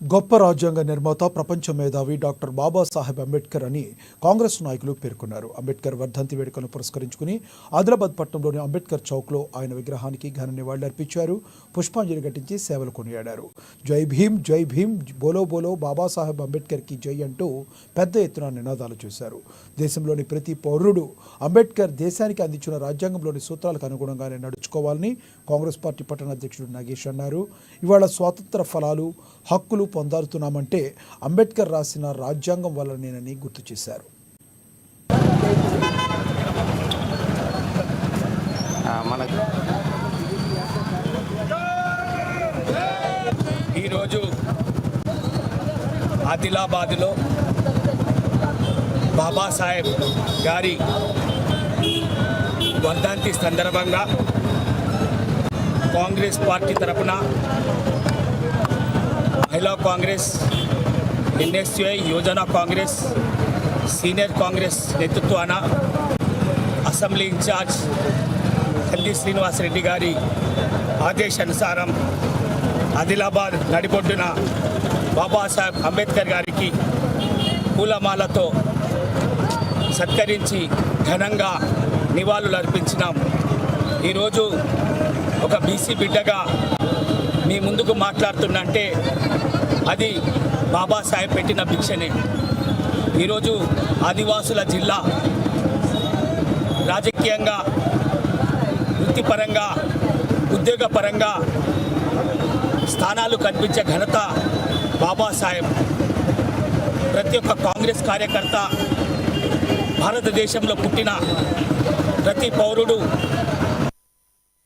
గొప్ప రాజ్యాంగ నిర్మాత ప్రపంచ మేధావి డాక్టర్ బాబాసాహెబ్ అంబేద్కర్ అని కాంగ్రెస్ నాయకులు పేర్కొన్నారు. అంబేద్కర్ వర్ధంతి వేడుకను పురస్కరించుకుని ఆదిలాబాద్ పట్టణంలోని అంబేద్కర్ చౌక్లో ఆయన విగ్రహానికి ఘన నివాళులర్పించారు. పుష్పాంజలి ఘటించి సేవలు కొనియాడారు. జై భీమ్ బోలో బోలో బాబాసాహెబ్ అంబేద్కర్కి జై అంటూ పెద్ద ఎత్తున నినాదాలు చేశారు. దేశంలోని ప్రతి పౌరుడు అంబేద్కర్ దేశానికి అందించిన రాజ్యాంగంలోని సూత్రాలకు అనుగుణంగానే నడుచుకోవాలని కాంగ్రెస్ పార్టీ పట్టణ అధ్యక్షుడు నాగేష్ అన్నారు. ఇవాళ స్వాతంత్ర ఫలాలు హక్కులు పొందారుతున్నామంటే అంబేద్కర్ రాసిన రాజ్యాంగం వల్లనేనని గుర్తు చేశారు. ఈరోజు ఆదిలాబాద్లో బాబాసాహెబ్ గారి వర్ధంతి సందర్భంగా కాంగ్రెస్ పార్టీ తరఫున మహిళా కాంగ్రెస్, ఎన్ఎస్యుఐ యోజన కాంగ్రెస్, సీనియర్ కాంగ్రెస్ నేతృత్వాన అసెంబ్లీ ఇన్ఛార్జ్ కల్లి శ్రీనివాసరెడ్డి గారి ఆదేశానుసారం ఆదిలాబాద్ నడిబొడ్డున బాబాసాహెబ్ అంబేద్కర్ గారికి పూలమాలతో సత్కరించి ఘనంగా నివాళులు అర్పించినాం. ఈరోజు ఒక బీసీ బిడ్డగా మీ ముందుకు మాట్లాడుతున్నంటే అది బాబాసాహెబ్ పెట్టిన భిక్షనే. ఈరోజు ఆదివాసుల జిల్లా రాజకీయంగా, వృత్తిపరంగా, ఉద్యోగపరంగా స్థానాలు కల్పించే ఘనత బాబాసాహెబ్. ప్రతి ఒక్క కాంగ్రెస్ కార్యకర్త, భారతదేశంలో పుట్టిన ప్రతి పౌరుడు